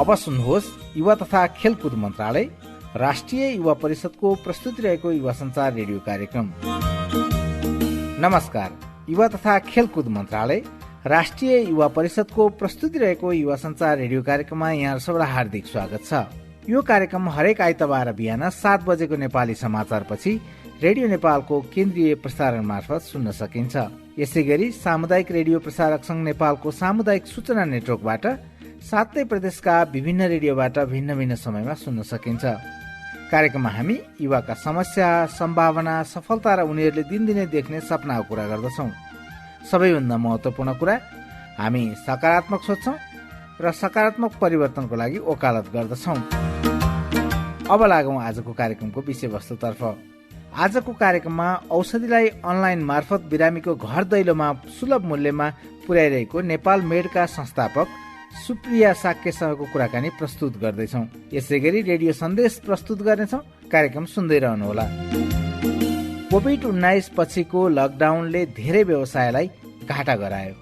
अब सुन्नुहोस् युवा तथा खेलकुद मन्त्रालय राष्ट्रिय युवा परिषदको प्रस्तुति रहेको युवा संचार रेडियो कार्यक्रम। नमस्कार, युवा तथा खेलकुद मन्त्रालय राष्ट्रिय युवा परिषदको प्रस्तुति रहेको युवा संचार रेडियो कार्यक्रममा यहाँ सबैलाई हार्दिक स्वागत छ। यो कार्यक्रम हरेक आइतबार बिहान 7 बजेको नेपाली समाचारपछि रेडियो नेपालको केन्द्रीय प्रसारण मार्फत सुन्न सकिन्छ। यसै गरी सामुदायिक रेडियो प्रसारक संघ नेपालको सामुदायिक सूचना नेटवर्कबाट सातै प्रदेशका विभिन्न रेडियोबाट भिन्न भिन्न समयमा सुन्न सकिन्छ। कार्यक्रममा हामी युवाका समस्या, सम्भावना, सफलता र उनीहरूले दिनदिनै देख्ने सपनाको कुरा गर्दछौँ। सबैभन्दा महत्त्वपूर्ण कुरा, हामी सकारात्मक सोच्छौँ र सकारात्मक परिवर्तनको लागि वकालत गर्दछौँ। अब लागौँ आजको कार्यक्रमको विषयवस्तुतर्फ। आजको कार्यक्रममा औषधिलाई अनलाइन मार्फत बिरामीको घर दैलोमा सुलभ मूल्यमा पुर्याइरहेको नेपाल मेडका संस्थापक सुप्रिया साक्यसँगको कुराकानी प्रस्तुत गर्दैछौँ। यसै गरी रेडियो सन्देश प्रस्तुत गर्नेछौँ। कार्यक्रम सुन्दै रहनुहोला। कोभिड-19 पछिको लकडाउनले धेरै व्यवसायलाई घाटा गरायो।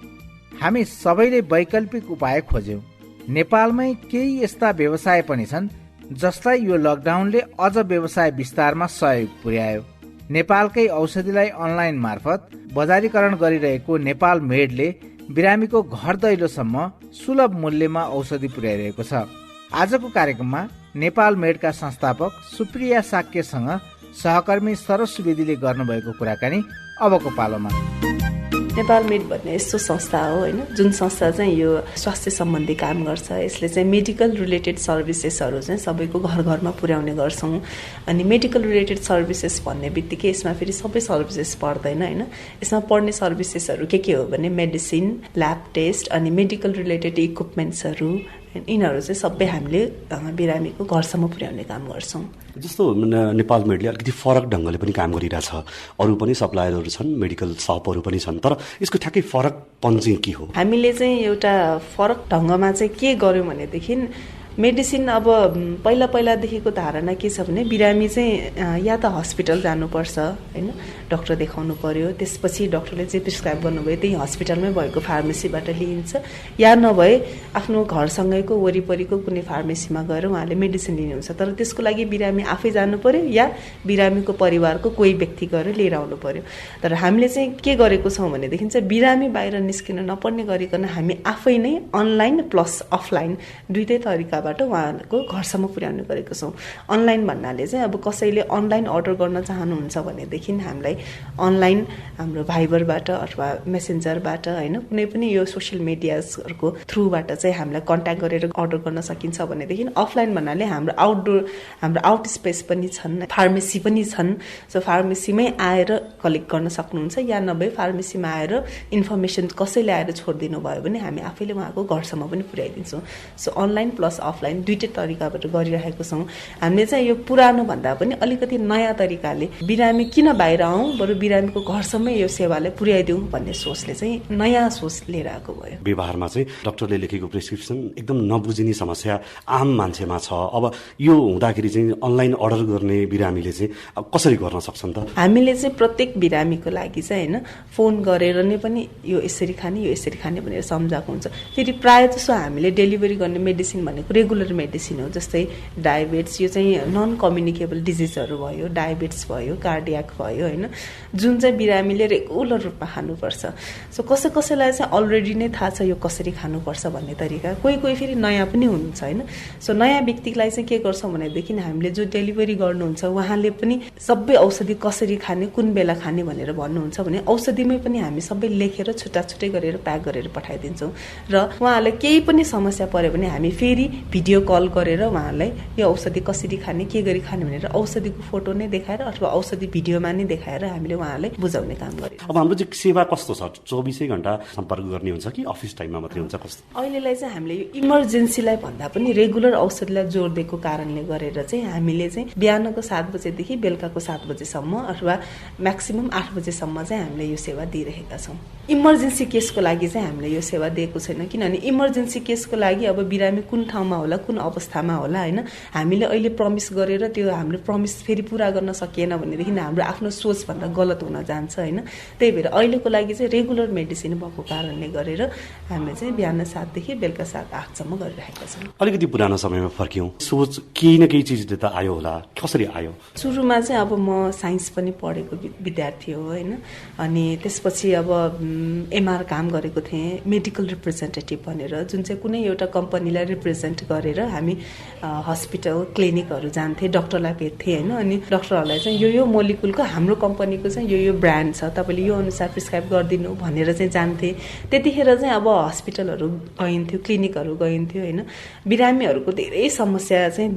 हामी सबैले वैकल्पिक उपाय खोज्यौँ। नेपालमै केही यस्ता व्यवसाय पनि छन् जसलाई यो लकडाउनले अझ व्यवसाय विस्तारमा सहयोग पुर्यायो। नेपालकै औषधिलाई अनलाइन मार्फत बजारीकरण गरिरहेको नेपाल मेडले बिरामीको घर दैलोसम्म सुलभ मूल्यमा औषधि पुर्याइरहेको छ। आजको कार्यक्रममा नेपाल मेडका संस्थापक सुप्रिया साक्यसँग सहकर्मी सरोज सुवेदीले गर्नुभएको कुराकानी अबको पालोमा। नेपाल मेड भन्ने यस्तो संस्था हो होइन, जुन संस्था चाहिँ यो स्वास्थ्य सम्बन्धी काम गर्छ। यसले चाहिँ मेडिकल रिलेटेड सर्भिसेसहरू चाहिँ सबैको घर घरमा पुर्याउने गर्छौँ। अनि मेडिकल रिलेटेड सर्भिसेस भन्ने बित्तिकै यसमा फेरि सबै सर्भिसेस पर्दैन होइन। यसमा पर्ने सर्भिसेसहरू के हो भने मेडिसिन, ल्याब टेस्ट अनि मेडिकल रिलेटेड इक्विपमेन्ट्सहरू, यिनीहरू चाहिँ सबै हामीले बिरामीको घरसम्म पुर्याउने काम गर्छौँ। जस्तो नेपाल मेडले अलिकति फरक ढङ्गले पनि काम गरिरहेछ। अरू पनि सप्लायरहरू छन्, मेडिकल सपहरू पनि छन्, तर यसको ठ्याक्कै फरकपन चाहिँ के हो? हामीले चाहिँ एउटा फरक ढङ्गमा चाहिँ के गर्यौँ भनेदेखि मेडिसिन अब पहिलादेखिको धारणा के छ भने बिरामी चाहिँ या त हस्पिटल जानुपर्छ होइन, डक्टर देखाउनु पर्यो, त्यसपछि डक्टरले जे प्रिस्क्राइब गर्नुभयो त्यही हस्पिटलमै भएको फार्मेसीबाट लिइन्छ, या नभए आफ्नो घरसँगैको वरिपरिको कुनै फार्मेसीमा गएर उहाँले मेडिसिन लिनुहुन्छ। तर त्यसको लागि बिरामी आफै जानु पर्यो या बिरामीको परिवारको कोही व्यक्ति गएर लिएर आउनु पर्यो। तर हामीले चाहिँ के गरेको छौँ भनेदेखि चाहिँ बिरामी बाहिर निस्किन नपर्ने गरिकन हामी आफै नै अनलाइन प्लस अफलाइन दुईटै तरिकाबाट उहाँहरूको घरसम्म पुर्याउने गरेको छौँ। अनलाइन भन्नाले चाहिँ अब कसैले अनलाइन अर्डर गर्न चाहनुहुन्छ भनेदेखि हामीलाई अनलाइन हाम्रो भाइबरबाट अथवा मेसेन्जरबाट होइन, कुनै पनि यो सोसियल मिडियाहरूको थ्रुबाट चाहिँ हामीलाई कन्ट्याक्ट गरेर अर्डर गर्न सकिन्छ भनेदेखि अफलाइन भन्नाले हाम्रो आउट स्पेस पनि छन्, फार्मेसी पनि छन्। सो फार्मेसीमै आएर कलेक्ट गर्न सक्नुहुन्छ, या नभए फार्मेसीमा आएर इन्फर्मेसन कसैले आएर छोडिदिनु भयो भने हामी आफैले उहाँको घरसम्म पनि पुर्याइदिन्छौँ। सो अनलाइन प्लस अफलाइन दुईटै तरिकाबाट गरिरहेको छौँ। हामीले चाहिँ यो पुरानो भन्दा पनि अलिकति नयाँ तरिकाले बिरामी किन बाहिर आउँ, बरु बिरामीको घरसम्मै यो सेवालाई पुर्याइदिउँ भन्ने सोचले चाहिँ नयाँ सोच लिएर आएको भयो। व्यवहारमा चाहिँ डाक्टरले लेखेको प्रेस्क्रिप्सन एकदम नबुझिने समस्या आम मान्छेमा छ। अब यो हुँदाखेरि चाहिँ अनलाइन अर्डर गर्ने बिरामीले चाहिँ अब कसरी गर्न सक्छन् त? हामीले चाहिँ प्रत्येक बिरामीको लागि चाहिँ होइन फोन गरेर नै पनि यो यसरी खाने भनेर सम्झाएको हुन्छ। फेरि प्रायः जसो हामीले डेलिभरी गर्ने मेडिसिन भनेको रेगुलर मेडिसिन हो। जस्तै डायबिटिस, यो चाहिँ नन कम्युनिकेबल डिजिजहरू भयो, डायबिटिस भयो, कार्डियाक भयो होइन, जुन चाहिँ बिरामीले रेगुलर रूपमा खानुपर्छ। सो कसैलाई चाहिँ अलरेडी नै थाहा छ यो कसरी खानुपर्छ भन्ने तरिका, कोही फेरि नयाँ पनि हुनुहुन्छ होइन। सो नयाँ व्यक्तिलाई चाहिँ के गर्छौँ भनेदेखि हामीले जो डेलिभरी गर्नुहुन्छ उहाँले पनि सबै औषधि कसरी खाने, कुन बेला खाने भनेर भन्नुहुन्छ भने औषधिमै पनि हामी सबै लेखेर छुट्टै गरेर प्याक गरेर पठाइदिन्छौँ। र उहाँलाई केही पनि समस्या पर्यो भने हामी फेरि भिडियो कल गरेर उहाँलाई यो औषधि कसरी खाने, के गरी खाने भनेर औषधिको फोटो नै देखाएर अथवा औषधि भिडियोमा नै देखाएर हामीले उहाँलाई बुझाउने काम गरेको। अब हाम्रो चाहिँ सेवा कस्तो छ? 24 घण्टा सम्पर्क गर्ने हुन्छ कि अफिस टाइममा मात्रै हुन्छ? कस्तो अहिलेलाई चाहिँ हामीले यो इमर्जेन्सीलाई भन्दा पनि रेगुलर औषधिलाई जोड दिएको कारणले गरेर चाहिँ हामीले चाहिँ बिहानको 7 बजेदेखि बेलुकाको 7 बजेसम्म अथवा म्याक्सिमम 8 बजेसम्म चाहिँ हामीले यो सेवा दिइरहेका छौँ। इमर्जेन्सी केसको लागि चाहिँ हामीले यो सेवा दिएको छैन, किनभने इमर्जेन्सी केसको लागि अब बिरामी कुन ठाउँमा होला, कुन अवस्थामा होला होइन, हामीले अहिले प्रमिस गरेर त्यो हाम्रो प्रमिस फेरि पुरा गर्न सकिएन भनेदेखि हाम्रो आफ्नो सोचभन्दा गलत गलत हुन जान्छ होइन। त्यही भएर अहिलेको लागि चाहिँ रेगुलर मेडिसिन भएको कारणले गरेर हामीले चाहिँ बिहान 7 देखि बेलुका 7-8 गरिरहेका छौँ। अलिकति पुरानो समयमा फर्क्यौँ, सोच केही न केही चिजले त आयो होला, कसरी आयो? सुरुमा चाहिँ अब म साइन्स पनि पढेको विद्यार्थी हो होइन, अनि त्यसपछि अब एमआर काम गरेको थिएँ, मेडिकल रिप्रेजेन्टेटिभ भनेर, जुन चाहिँ कुनै एउटा कम्पनीलाई रिप्रेजेन्ट गरेर हामी हस्पिटल क्लिनिकहरू जान्थेँ, डक्टरलाई भेट्थेँ होइन। अनि डक्टरहरूलाई चाहिँ यो मोलिकुलको हाम्रो कम्पनीको चाहिँ यो ब्रान्ड छ, तपाईँले यो अनुसार प्रिस्क्राइब गरिदिनु भनेर चाहिँ जान्थेँ। त्यतिखेर चाहिँ अब हस्पिटलहरू गइन्थ्यो, क्लिनिकहरू गइन्थ्यो होइन। बिरामीहरूको धेरै समस्या चाहिँ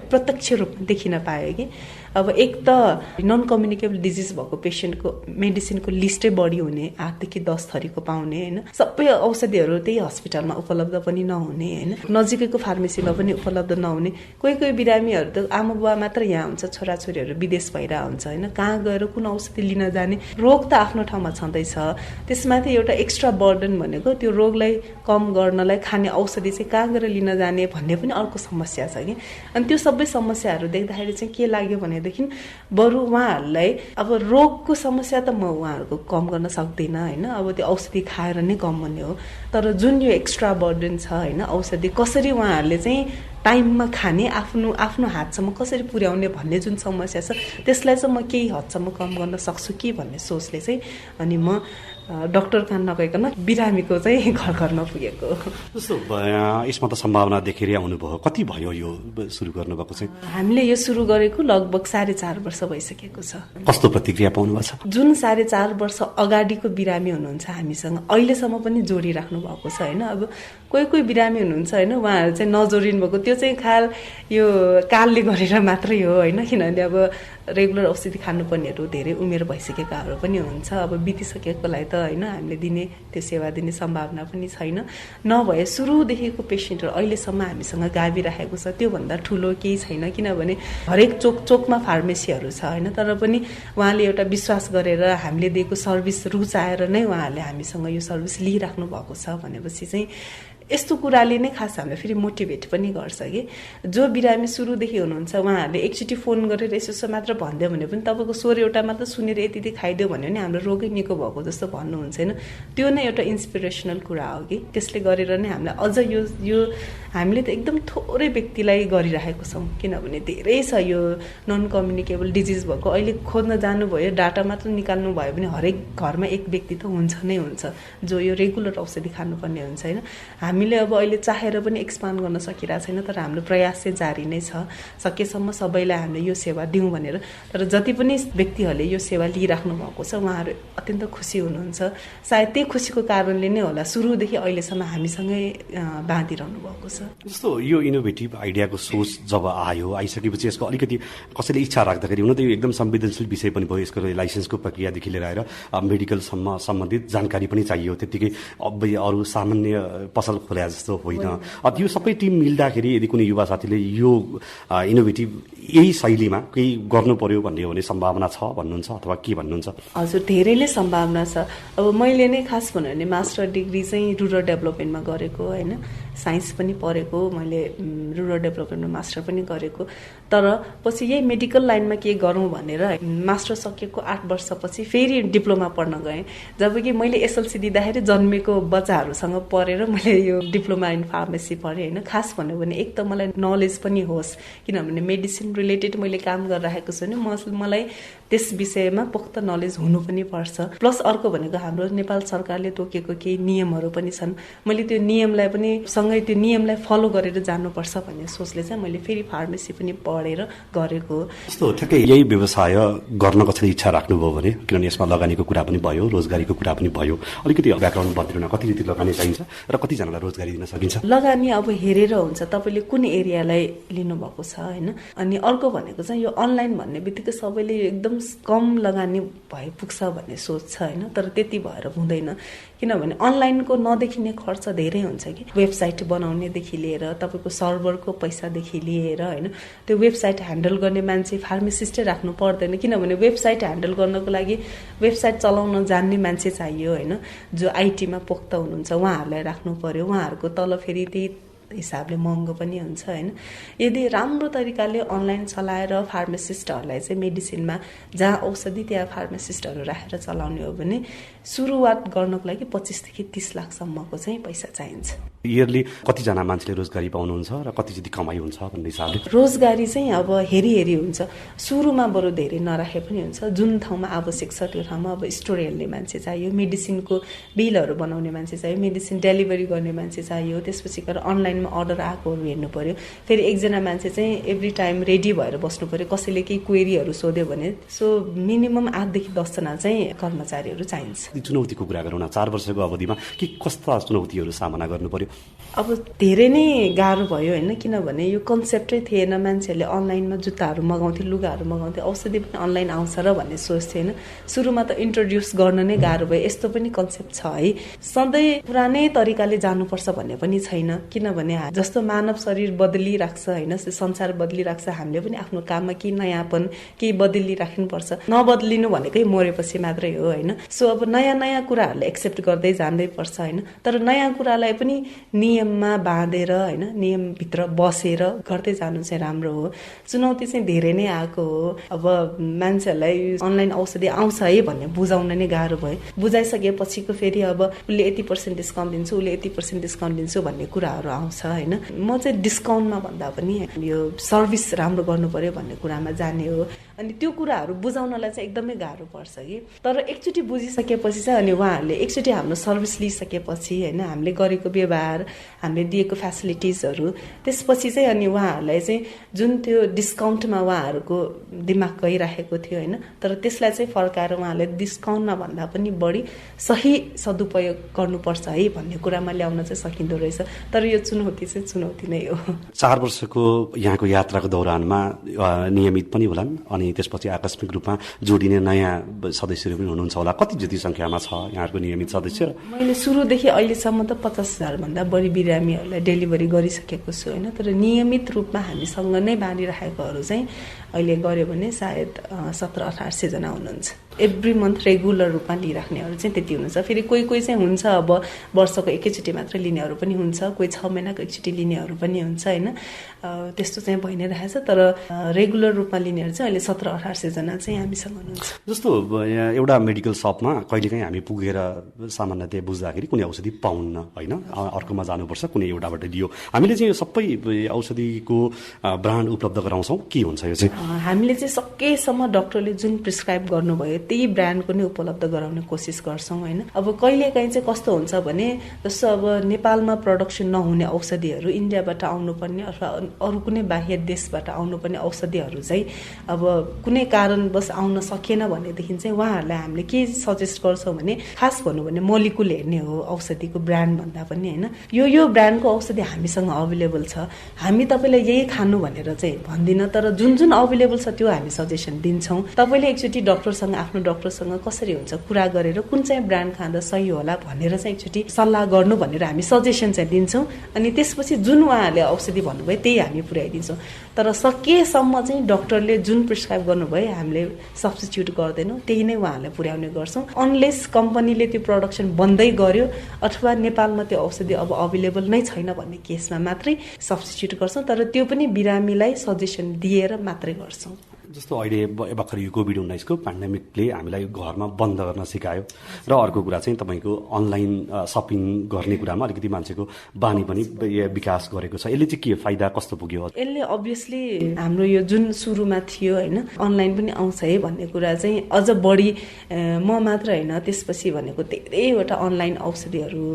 प्रत्यक्ष रूपमा देखिन पायो कि अब एक त नन कम्युनिकेबल डिजिज भएको पेसेन्टको मेडिसिनको लिस्टै बढी हुने, 8 देखि 10 थरीको पाउने होइन। सबै औषधिहरू त्यही हस्पिटलमा उपलब्ध पनि नहुने होइन, नजिकैको फार्मेसीमा पनि उपलब्ध नहुने। कोही बिरामीहरू त आमा बुवा मात्र यहाँ हुन्छ, छोराछोरीहरू विदेश भइरहेको हुन्छ होइन, कहाँ गएर कुन औषधि लिन जाने। रोग त आफ्नो ठाउँमा छँदैछ, त्यसमाथि एउटा एक्स्ट्रा बर्डन भनेको त्यो रोगलाई कम गर्नलाई खाने औषधि चाहिँ कहाँ गएर लिन जाने भन्ने पनि अर्को समस्या छ कि। अनि त्यो सबै समस्याहरू देख्दाखेरि चाहिँ के लाग्यो भनेदेखि बरु उहाँहरूलाई अब रोगको समस्या त म उहाँहरूको कम गर्न सक्दिनँ होइन, अब त्यो औषधि खाएर नै कम हुने हो, तर जुन यो एक्स्ट्रा बर्डन छ होइन, औषधि कसरी उहाँहरूले चाहिँ टाइममा खाने, आफ्नो हातसम्म कसरी पुर्याउने भन्ने जुन समस्या छ, त्यसलाई चाहिँ म केही हदसम्म कम गर्न सक्छु कि भन्ने सोचले चाहिँ अनि म डक्टर कहाँ नगइकन बिरामीको चाहिँ घर घरमा पुगेको। जस्तो यसमा त सम्भावना देखेर आउनुभयो, कति भयो यो सुरु गर्नुभएको चाहिँ? हामीले यो सुरु गरेको लगभग 4.5 वर्ष भइसकेको छ। कस्तो प्रतिक्रिया पाउनु भएको छ? जुन 4.5 वर्ष अगाडिको बिरामी हुनुहुन्छ हामीसँग अहिलेसम्म पनि जोडिराख्नु भएको छ होइन। अब कोही बिरामी हुनुहुन्छ होइन, उहाँहरू चाहिँ नजोडिनु भएको, त्यो चाहिँ यो कालले गरेर मात्रै हो होइन, किनभने अब रेगुलर औषधि खानुपर्नेहरू धेरै उमेर भइसकेकाहरू पनि हुन्छ। अब बितिसकेकोलाई त होइन हामीले दिने त्यो सेवा दिने सम्भावना पनि छैन। नभए सुरुदेखिको पेसेन्टहरू अहिलेसम्म हामीसँग गाभिराखेको छ, त्योभन्दा ठुलो केही छैन। किनभने हरेक चोकमा फार्मेसीहरू छ होइन, तर पनि उहाँले एउटा विश्वास गरेर हामीले दिएको सर्भिस रुचाएर नै उहाँहरूले हामीसँग यो सर्भिस लिइराख्नु भएको छ भनेपछि चाहिँ यस्तो कुराले नै खास हामीलाई फेरि मोटिभेट पनि गर्छ कि जो बिरामी सुरुदेखि हुनुहुन्छ उहाँहरूले एकचोटि फोन गरेर यसो मात्र भनिदियो भने पनि तपाईँको स्वर एउटा मात्र सुनेर यति खाइदियो भने पनि हाम्रो रोगै निको भएको जस्तो भन्नुहुन्छ होइन। त्यो नै एउटा इन्सपिरेसनल कुरा हो कि त्यसले गरेर नै हामीलाई अझ यो हामीले त एकदम थोरै व्यक्तिलाई गरिरहेको छौँ, किनभने धेरै छ यो नन कम्युनिकेबल डिजिज भएको। अहिले खोज्न जानुभयो, डाटा मात्र निकाल्नु भयो भने हरेक घरमा एक व्यक्ति त हुन्छ नै हुन्छ जो यो रेगुलर औषधि खानुपर्ने हुन्छ होइन। हामीले अब अहिले चाहेर पनि एक्सपान्ड गर्न सकिरहेको छैन, तर हाम्रो प्रयास चाहिँ जारी नै छ, सकेसम्म सबैलाई हामीले यो सेवा दिउँ भनेर। तर जति पनि व्यक्तिहरूले यो सेवा लिइराख्नु भएको छ उहाँहरू अत्यन्त खुसी हुनुहुन्छ। सायद त्यही खुसीको कारणले नै होला सुरुदेखि अहिलेसम्म हामीसँगै बाँधिरहनु भएको छ। जस्तो यो इनोभेटिभ आइडियाको सोच जब आइसकेपछि यसको अलिकति कसैले इच्छा राख्दाखेरि हुन त यो एकदम संवेदनशील विषय पनि भयो, यसको लाइसेन्सको प्रक्रियादेखि लिएर आएर मेडिकलसम्म सम्बन्धित जानकारी पनि चाहियो, त्यत्तिकै अरू सामान्य पसल खोले जस्तो होइन। अब यो सबै टिम मिल्दाखेरि यदि कुनै युवा साथीले यो इनोभेटिभ यही शैलीमा केही गर्नु पर्यो भन्ने हो भने सम्भावना छ भन्नुहुन्छ अथवा के भन्नुहुन्छ? हजुर, धेरै नै सम्भावना छ। अब मैले नै खास भन्यो भने मास्टर डिग्री चाहिँ रुरल डेभलपमेन्टमा गरेको होइन, साइन्स पनि पढेको, मैले रुरल डेभलपमेन्टमा मास्टर पनि गरेको। तर पछि यही मेडिकल लाइनमा के गरौँ भनेर मास्टर सकेको 8 वर्षपछि फेरि डिप्लोमा पढ्न गएँ। जबकि मैले एसएलसी दिँदाखेरि जन्मेको बच्चाहरूसँग पढेर मैले यो डिप्लोमा इन फार्मेसी पढेँ होइन। खास भन्यो भने एक त मलाई नलेज पनि होस्, किनभने मेडिसिन रिलेटेड मैले काम गरिरहेको छु भने मलाई त्यस विषयमा पोख्त नलेज हुनु पनि पर्छ। प्लस अर्को भनेको हाम्रो नेपाल सरकारले तोकेको केही नियमहरू पनि छन्, मैले त्यो नियमलाई पनि सँगै त्यो नियमलाई फलो गरेर जानुपर्छ भन्ने सोचले चाहिँ मैले फेरि फार्मेसी पनि पढेर गरेको। जस्तो ठ्याक्कै यही व्यवसाय गर्न कसरी इच्छा राख्नुभयो भने, किनभने यसमा लगानीको कुरा पनि भयो, रोजगारीको कुरा पनि भयो, अलिकति ब्याकग्राउन्ड बताउन कति रीति लगानी चाहिन्छ र कतिजनालाई रोजगारी दिन सकिन्छ? लगानी अब हेरेर हुन्छ तपाईँले कुन एरियालाई लिनुभएको छ होइन। अनि अर्को भनेको चाहिँ यो अनलाइन भन्ने बित्तिकै सबैले एकदम कम लगानी भए पुग्छ भन्ने सोच छ होइन, तर त्यति भएर हुँदैन। किनभने अनलाइनको नदेखिने खर्च धेरै हुन्छ कि, वेबसाइट बनाउनेदेखि लिएर तपाईँको सर्भरको पैसादेखि लिएर होइन, त्यो वेबसाइट ह्यान्डल गर्ने मान्छे फार्मासिस्टै राख्नु पर्दैन, किनभने वेबसाइट ह्यान्डल गर्नको लागि वेबसाइट चलाउन जान्ने मान्छे चाहियो होइन, जो आइटीमा पोख्त हुनुहुन्छ उहाँहरूलाई राख्नु पर्यो। उहाँहरूको तल फेरि त्यही हिसाबले महँगो पनि हुन्छ होइन। यदि राम्रो तरिकाले अनलाइन चलाएर फार्मासिस्टहरूलाई चाहिँ मेडिसिनमा जहाँ औषधि त्यहाँ फार्मासिस्टहरू राखेर चलाउने हो भने सुरुवात गर्नको लागि 25 देखि 30 लाखसम्मको चाहिँ पैसा चाहिन्छ। इयरली कतिजना मान्छेले रोजगारी पाउनुहुन्छ र कति जति कमाइ हुन्छ भन्ने हिसाबले? रोजगारी चाहिँ अब हेरी हुन्छ। सुरुमा बरु धेरै नराखे पनि हुन्छ। जुन ठाउँमा आवश्यक छ त्यो ठाउँमा अब स्टोर हेर्ने मान्छे चाहियो, मेडिसिनको बिलहरू बनाउने मान्छे चाहियो, मेडिसिन डेलिभरी गर्ने मान्छे चाहियो, त्यसपछि गएर अनलाइनमा अर्डर आएकोहरू हेर्नु पर्यो। फेरि एकजना मान्छे चाहिँ एभ्री टाइम रेडी भएर बस्नु पर्यो। कसैले केही क्वेरीहरू सोध्यो भने सो मिनिमम 8 देखि 10 जना चाहिँ कर्मचारीहरू चाहिन्छ। चुनौतीको कुरा गरौँ न, 4 वर्षको अवधिमा के कस्ता चुनौतीहरू सामना गर्नु पर्यो? अब धेरै नै गाह्रो भयो होइन, किनभने यो कन्सेप्टै थिएन। मान्छेहरूले अनलाइनमा जुत्ताहरू मगाउँथे, लुगाहरू मगाउँथे, औषधि पनि अनलाइन आउँछ र भन्ने सोच थिएन। सुरुमा त इन्ट्रोड्युस गर्न नै गाह्रो भयो। यस्तो पनि कन्सेप्ट छ है, सधैँ पुरानै तरिकाले जानुपर्छ भन्ने पनि छैन, किनभने जस्तो मानव शरीर बदलिरहेको छ होइन, संसार बदलिरहेको छ, हामीले पनि आफ्नो काममा केही नयाँपन केही बदलिराख्नुपर्छ। नबदलिनु भनेकै मरेपछि मात्रै हो होइन। सो अब नयाँ नयाँ कुराहरूलाई एक्सेप्ट गर्दै जाँदै पर्छ होइन। तर नयाँ कुरालाई पनि नियममा बाँधेर होइन, नियमभित्र बसेर गर्दै जानु चाहिँ राम्रो हो। चुनौती चाहिँ धेरै नै आएको हो। अब मान्छेहरूलाई अनलाइन औषधि आउँछ है भन्ने बुझाउन नै गाह्रो भयो। बुझाइसकेपछिको फेरि अब उसले 80% डिस्काउन्ट दिन्छु, उसले 80% डिस्काउन्ट दिन्छु भन्ने कुराहरू आउँछ होइन। म चाहिँ डिस्काउन्टमा भन्दा पनि यो सर्भिस राम्रो गर्नु पर्यो भन्ने कुरामा जाने हो। अनि त्यो कुराहरू बुझाउनलाई चाहिँ एकदमै गाह्रो पर्छ कि। तर एकचोटि बुझिसकेपछि चाहिँ अनि उहाँहरूले एकचोटि हाम्रो सर्भिस लिइसकेपछि होइन, हामीले गरेको व्यवहार, हामीले दिएको फेसिलिटिजहरू, त्यसपछि चाहिँ अनि उहाँहरूलाई चाहिँ जुन त्यो डिस्काउन्टमा उहाँहरूको दिमाग गइराखेको थियो होइन, तर त्यसलाई चाहिँ फर्काएर उहाँहरूले डिस्काउन्टमा भन्दा पनि बढी सही सदुपयोग गर्नुपर्छ है भन्ने कुरामा ल्याउन चाहिँ सकिँदो रहेछ। तर यो चुनौती चाहिँ चुनौती नै हो। 4 वर्षको यहाँको यात्राको दौरानमा नियमित पनि होलान् अनि त्यसपछि आकस्मिक रूपमा जोडिने नयाँ सदस्यहरू पनि हुनुहुन्छ होला। कति जति संख्यामा छ यहाँको नियमित सदस्य? मैले सुरुदेखि अहिलेसम्म त 50,000 भन्दा बढी बिरामीहरूलाई डेलिभरी गरिसकेको छु होइन। तर नियमित रूपमा हामीसँग नै बाँडिराखेकोहरू चाहिँ अहिले गऱ्यो भने सायद 1700-1800 जना हुनुहुन्छ। एभ्री मन्थ रेगुलर रूपमा लिइराख्नेहरू चाहिँ त्यति हुनुहुन्छ। फेरि कोही कोही चाहिँ हुन्छ अब वर्षको एकैचोटि मात्र लिनेहरू पनि हुन्छ, कोही 6 महिनाको एकचोटि लिनेहरू पनि हुन्छ होइन। त्यस्तो चाहिँ भइ नै रहेछ। तर रेगुलर रूपमा लिनेहरू चाहिँ अहिले 1700-1800 जना चाहिँ हामीसँग हुनुहुन्छ। जस्तो एउटा मेडिकल सपमा कहिलेकाहीँ हामी पुगेर सामान्यतया बुझ्दाखेरि कुनै औषधि पाउन्न होइन, अर्कोमा जानुपर्छ, कुनै एउटाबाट लियो। हामीले चाहिँ यो सबै औषधिको ब्रान्ड उपलब्ध गराउँछौँ के हुन्छ यो चाहिँ? हामीले चाहिँ सकेसम्म डक्टरले जुन प्रिस्क्राइब गर्नुभयो त्यही ब्रान्डको नै उपलब्ध गराउने कोसिस गर्छौँ होइन। अब कहिलेकाहीँ चाहिँ कस्तो हुन्छ भने जस्तो अब नेपालमा प्रडक्सन नहुने औषधिहरू इन्डियाबाट आउनुपर्ने अथवा अरू कुनै बाह्य देशबाट आउनुपर्ने औषधिहरू चाहिँ अब कुनै कारणवश आउन सकेन भनेदेखि चाहिँ उहाँहरूलाई हामीले के सजेस्ट गर्छौँ भने खास भन्नु भने मोलिकुल हेर्ने हो औषधिको ब्रान्ड भन्दा पनि होइन। यो ब्रान्डको औषधि हामीसँग अभाइलेबल छ, हामी तपाईँलाई यही खानु भनेर चाहिँ भन्दिनँ, तर जुन जुन अभाइलेबल छ त्यो हामी सजेसन दिन्छौँ। तपाईँले एकचोटि डक्टरसँग आफ्नो डक्टरसँग कसरी हुन्छ कुरा गरेर कुन चाहिँ ब्रान्ड खाँदा सही होला भनेर चाहिँ एकचोटि सल्लाह गर्नु भनेर हामी सजेसन चाहिँ दिन्छौँ। अनि त्यसपछि जुन उहाँहरूले औषधि भन्नुभयो त्यही हामी पुर्याइदिन्छौँ। तर सकेसम्म चाहिँ डक्टरले जुन प्रिस्क्राइब गर्नुभयो हामीले सब्स्टिट्युट गर्दैनौँ, त्यही नै उहाँहरूलाई पुर्याउने गर्छौँ। अनलेस कम्पनीले त्यो प्रडक्सन बन्दै गर्यो अथवा नेपालमा त्यो औषधि अब अभाइलेबल नै छैन भन्ने केसमा मात्रै सब्स्टिट्युट गर्छौँ। तर त्यो पनि बिरामीलाई सजेसन दिएर मात्रै गर्छौँ। जस्तो अहिले भर्खर यो कोभिड-19 को पेन्डेमिकले हामीलाई घरमा बन्द गर्न सिकायो र अर्को कुरा चाहिँ तपाईँको अनलाइन सपिङ गर्ने कुरामा अलिकति मान्छेको बानी पनि विकास गरेको छ। यसले चाहिँ के फाइदा कस्तो पुग्यो? यसले अभियसली हाम्रो यो जुन सुरुमा थियो होइन अनलाइन पनि आउँछ है भन्ने कुरा चाहिँ अझ बढी म मात्र होइन त्यसपछि भनेको धेरैवटा अनलाइन औषधिहरू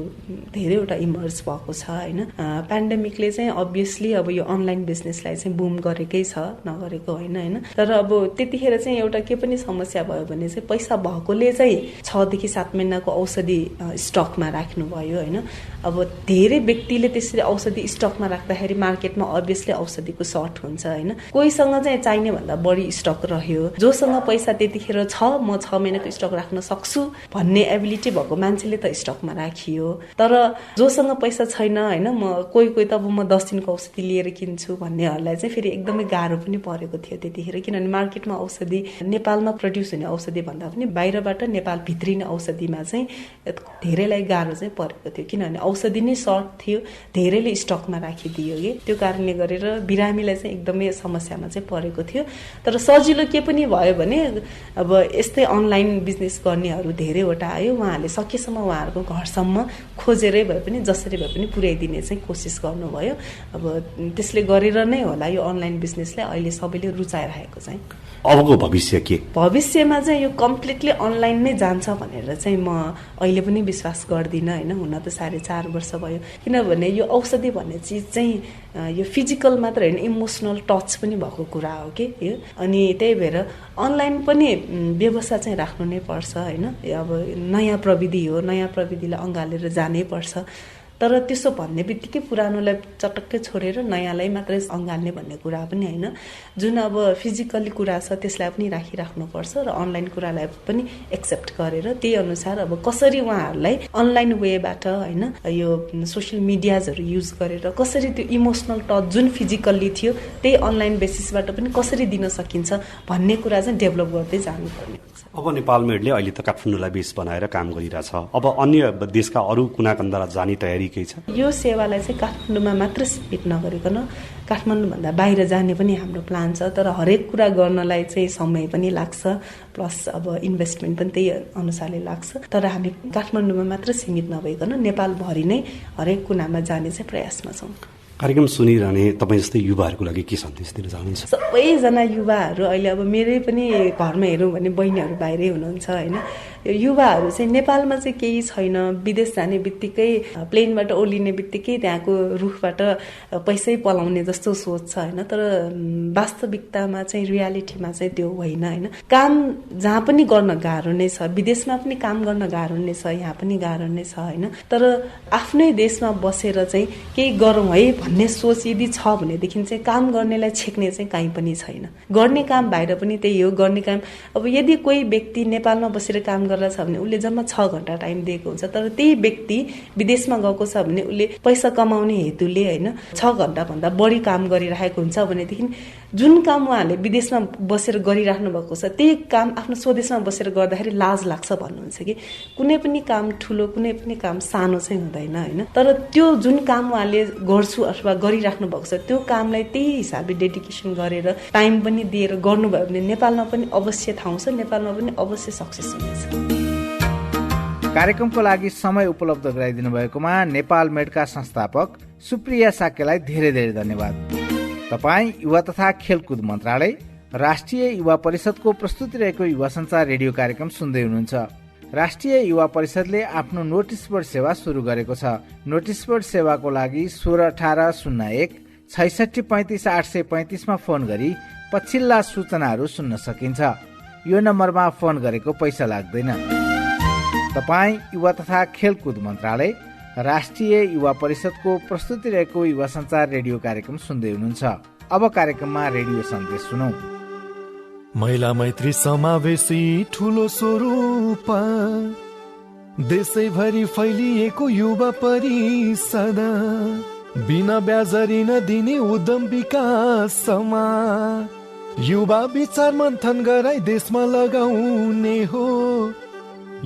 धेरैवटा इमर्ज भएको छ होइन। पेन्डेमिकले चाहिँ अभियसली अब यो अनलाइन बिजनेसलाई चाहिँ बुम गरेकै छ, नगरेको होइन होइन। तर अब त्यतिखेर चाहिँ एउटा के पनि समस्या भयो भने चाहिँ पैसा भएकोले चाहिँ 6 देखि 7 महिनाको औषधि स्टकमा राख्नुभयो होइन। अब धेरै व्यक्तिले त्यसरी औषधि स्टकमा राख्दाखेरि मार्केटमा अभियसली औषधिको सर्ट हुन्छ होइन। कोहीसँग चाहिँ चाहिने भन्दा बढी स्टक रह्यो, जोसँग पैसा त्यतिखेर छ म 6 महिनाको स्टक राख्न सक्छु भन्ने एबिलिटी भएको मान्छेले त स्टकमा राखियो। तर जोसँग पैसा छैन होइन कोही त अब म 10 दिनको औषधि लिएर किन्छु भन्नेहरूलाई चाहिँ फेरि एकदमै गाह्रो पनि परेको थियो त्यतिखेर, किनभने मार्केटमा औषधि नेपालमा प्रड्युस हुने औषधि भन्दा पनि बाहिरबाट नेपाल भित्रिने औषधिमा चाहिँ धेरैलाई गाह्रो चाहिँ परेको थियो, किनभने औषधि नै सर्ट थियो, धेरैले स्टकमा राखिदियो कि त्यो कारणले गरेर बिरामीलाई चाहिँ एकदमै समस्यामा चाहिँ परेको थियो। तर सजिलो के पनि भयो भने अब यस्तै अनलाइन बिजनेस गर्नेहरू धेरैवटा आयो, उहाँहरूले सकेसम्म उहाँहरूको घरसम्म खोजेरै भए पनि जसरी भए पनि पुर्याइदिने चाहिँ कोसिस गर्नुभयो। अब त्यसले गरेर नै होला यो अनलाइन बिजनेसले अहिले सबैले रुचाइरहेको चाहिँ। अबको भविष्य के? भविष्यमा चाहिँ यो कम्प्लिटली अनलाइन नै जान्छ भनेर चाहिँ म अहिले पनि विश्वास गर्दिनँ होइन। हुन त 4.5 वर्ष भयो, किनभने यो औषधि भन्ने चिज चाहिँ यो फिजिकल मात्र होइन, इमोसनल टच पनि भएको कुरा हो कि यो। अनि त्यही भएर अनलाइन पनि व्यवस्था चाहिँ राख्नु नै पर्छ होइन। अब नयाँ प्रविधि हो, नयाँ प्रविधिलाई अँगालेर जानै पर्छ। तर त्यसो भन्ने बित्तिकै पुरानोलाई चटक्कै छोडेर नयाँलाई मात्रै अँगाल्ने भन्ने कुरा पनि होइन। जुन अब फिजिकल्ली कुरा छ त्यसलाई पनि राखिराख्नुपर्छ र अनलाइन कुरालाई पनि एक्सेप्ट गरेर त्यही अनुसार अब कसरी उहाँहरूलाई अनलाइन वेबाट होइन यो सोसियल मिडियाजहरू युज गरेर कसरी त्यो इमोसनल टच जुन फिजिकल्ली थियो त्यही अनलाइन बेसिसबाट पनि कसरी दिन सकिन्छ भन्ने कुरा चाहिँ डेभलप गर्दै जानुपर्ने हुन्छ। अब नेपालमेडले अहिले त काठमाडौँलाई बेस बनाएर काम गरिरहेछ, अब अन्य देशका अरू कुना कन्दरा जाने तयारी केही छ? यो सेवालाई चाहिँ काठमाडौँमा मात्र सीमित नगरिकन काठमाडौँभन्दा बाहिर जाने पनि हाम्रो प्लान छ। तर हरेक कुरा गर्नलाई चाहिँ समय पनि लाग्छ, प्लस अब इन्भेस्टमेन्ट पनि त्यही अनुसारले लाग्छ। तर हामी काठमाडौँमा मात्र सीमित नभइकन नेपालभरि नै हरेक कुनामा जाने चाहिँ प्रयासमा छौँ। कार्यक्रम सुनिरहने तपाईँ जस्तै युवाहरूको लागि के सन्देश दिन चाहनुहुन्छ? सबैजना युवाहरू अहिले अब मेरै पनि घरमा हेरौँ भने बहिनीहरू बाहिरै हुनुहुन्छ होइन। यो युवाहरू चाहिँ नेपालमा चाहिँ केही छैन, विदेश जाने बित्तिकै प्लेनबाट ओर्लिने बित्तिकै त्यहाँको रुखबाट पैसै पलाउने जस्तो सोच छ होइन। तर वास्तविकतामा चाहिँ रियालिटीमा चाहिँ त्यो होइन होइन। काम जहाँ पनि गर्न गाह्रो नै छ, विदेशमा पनि काम गर्न गाह्रो नै छ, यहाँ पनि गाह्रो नै छ होइन। तर आफ्नै देशमा बसेर चाहिँ केही गरौँ है भन्ने सोच यदि छ भनेदेखि चाहिँ काम गर्नेलाई छेक्ने चाहिँ कहीँ पनि छैन। गर्ने काम बाहिर पनि त्यही हो, गर्ने काम अब यदि कोही व्यक्ति नेपालमा बसेर काम गरेर छ भने उसले जम्मा 6 घण्टा टाइम दिएको हुन्छ। तर त्यही व्यक्ति विदेशमा गएको छ भने उसले पैसा कमाउने हेतुले होइन 6 घण्टाभन्दा बढी काम गरिरहेको हुन्छ भनेदेखि जुन काम उहाँले विदेशमा बसेर गरिराख्नु भएको छ त्यही काम आफ्नो स्वदेशमा बसेर गर्दाखेरि लाज लाग्छ भन्नुहुन्छ कि कुनै पनि काम ठुलो कुनै पनि काम सानो चाहिँ हुँदैन होइन। तर त्यो जुन काम उहाँले गर्छु अथवा गरिराख्नु भएको छ त्यो कामलाई त्यही हिसाबले डेडिकेसन गरेर टाइम पनि दिएर गर्नुभयो भने नेपालमा पनि अवश्य ठाउँ छ, नेपालमा पनि अवश्य सक्सेस हुनेछ। कार्यक्रमको लागि समय उपलब्ध गराइदिनु भएकोमा नेपाल मेडका संस्थापक सुप्रिया साक्यलाई धेरै धेरै धन्यवाद। तपाईँ युवा तथा खेलकुद मन्त्रालय राष्ट्रिय युवा परिषदको प्रस्तुति रहेको युवा संचार रेडियो कार्यक्रम सुन्दै हुनुहुन्छ। राष्ट्रिय युवा परिषदले आफ्नो नोटिस बोर्ड सेवा सुरु गरेको छ। नोटिस बोर्ड सेवाको लागि 161801 6635 835 मा फोन गरी पछिल्ला सूचनाहरू सुन्न सकिन्छ। यो नम्बरमा फोन गरेको पैसा लाग्दैन। तपाईँ युवा तथा खेलकुद मन्त्रालय राष्ट्रिय युवा परिषदको प्रस्तुति रहेको युवा संचार रेडियो कार्यक्रम सुन्दै हुनुहुन्छ। अब कार्यक्रममा रेडियो सन्देश सुनौ। महिला मैत्री समावेशी ठुलो स्वरूप देशैभरि फैलिएको युवा परिषद बिना ब्याज ऋण दिने उद्यम विकासमा युवा विचार मन्थन गराई देशमा लगाउने हो।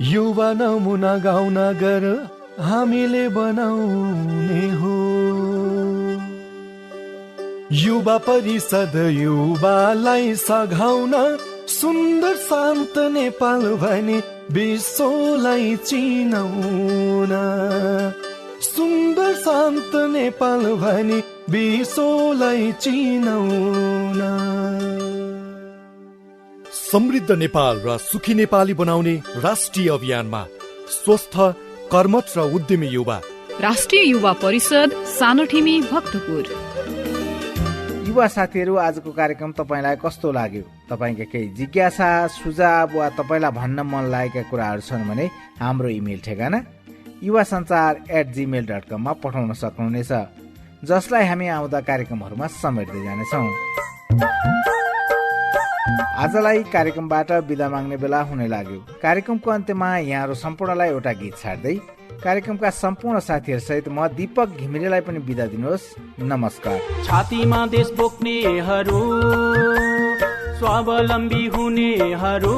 युवा नमुना गाउँ नगर हामीले बनाउने हो। युवा परिषद युवालाई सघाउन सुन्दर शान्त नेपाल भने विश्वलाई चिनाउन। सुन्दर शान्त नेपाल भने विश्वलाई चिनाउन। समृद्ध नेपाल र सुखी नेपाली बनाउने राष्ट्रिय अभियानमा स्वस्थ कर्मठ र उद्यमी युवा। राष्ट्रिय युवा परिषद सानोठिमी भक्तपुर। युवा साथीहरू, आजको कार्यक्रम तपाईँलाई कस्तो लाग्यो? तपाईँका केही जिज्ञासा सुझाव वा तपाईँलाई भन्न मन लागेका कुराहरू छन् भने हाम्रो इमेल ठेगाना yuvasanchar@gmail.com मा पठाउन सक्नुहुनेछ, जसलाई हामी आउँदा कार्यक्रमहरूमा समेट्दै जानेछौँ। आजलाई कार्यक्रमबाट बिदा माग्ने बेला हुने लाग्यो। कार्यक्रमको अन्त्यमा यहाँहरू सम्पूर्णलाई एउटा गीत छाड्दै कार्यक्रमका सम्पूर्ण साथीहरू सहित म दीपक घिमिरेलाई पनि बिदा दिनुहोस्। नमस्कार। छातीमा देश बोक्नेहरू स्वावलम्बी हुनेहरू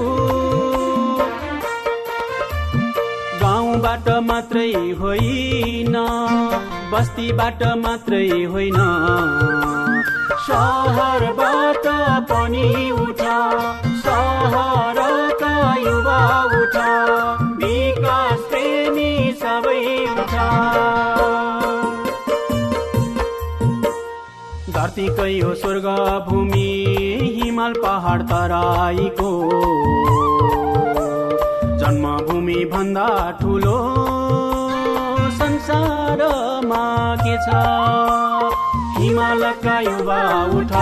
गाउँबाट मात्रै होइन, बस्तीबाट मात्रै होइन, शहरबाट पनि उठ, शहरका युवा उठ, विकास प्रेमी सबै उठ। धरतीकै हो स्वर्ग भूमि, हिमाल पहाड तराईको जन्मभूमि भन्दा ठुलो संसारमा के छ? हिमालका युवा उठ,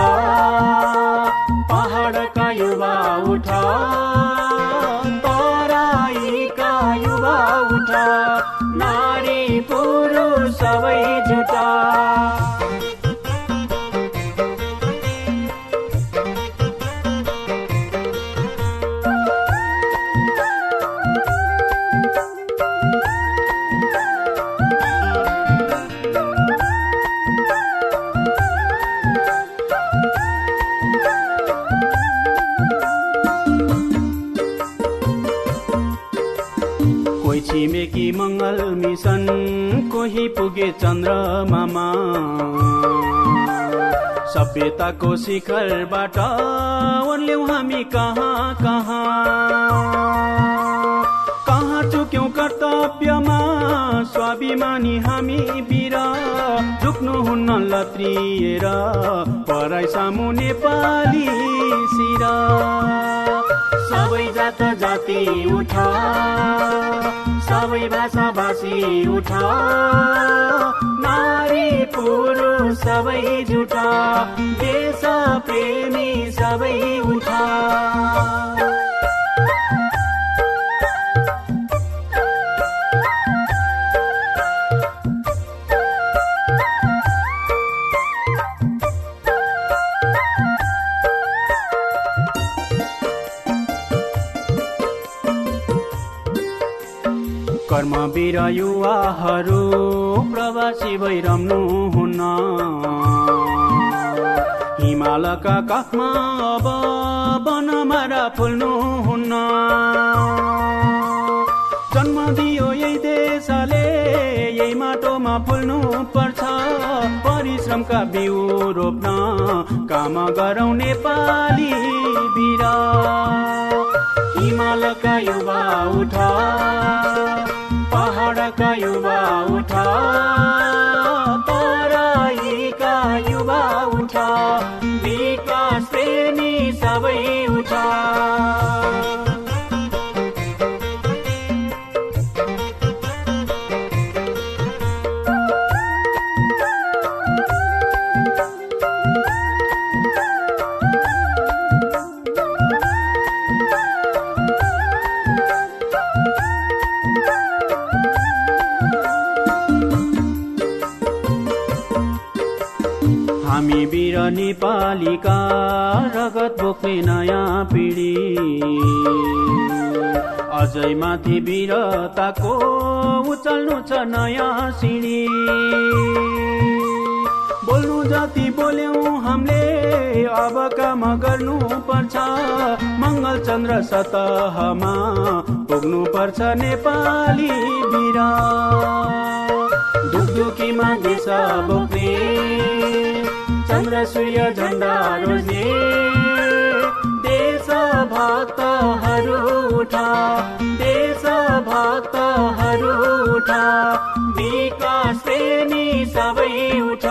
पहाडका युवा उठ, तराईका युवा उठ, नारी पुरुष सबै जुटा। छिमेकी मंगल मिशन, कोही पुगे चन्द्रमामा, सभ्यताको शिखरबाट ओर्ल्यौं हामी कहाँ कहाँ। कहाँ चुक्यौं कर्तव्यमा स्वाभिमानी हामी वीर, झुक्नुहुन्न लत्रिएर पराई सामु नेपाली शिर। सबै जात जाति उठ, सबै भाषा भाषी उठ, नारी पुरुष सबै जुट, देश प्रेमी सबै उठ। कर्मवीर युवाहरू प्रवासी भइरहनु हुन्न, हिमालका काखमा अब बनमारा फुल्नु हुन्न। जन्म दियो यही देशले, यही माटोमा फुल्नु पर्छ, परिश्रमका बिउ रोप्न काम गरौँ नेपाली वीर। हिमालका युवा उठ, पहाडका युवा उठ, तराईका युवा उठ, विकास प्रेमी सबै उठ। हामी वीर नेपालीका रगत बोक्ने नयाँ पिढी, अझै माथि वीरताको उचाल्नु छ नयाँ सिँढी। बोल्नु जति बोल्यौं हामीले अब काम गर्नु पर्छ, मंगल चन्द्र सतहमा पुग्नु पर्छ नेपाली वीर। दुखदुखीमा देश बोक्ने चन्द्र सूर्य झण्डा रोज्ने देशभक्तहरू उठ, देशभक्तहरू उठ, विकास प्रेमी सबै उठ।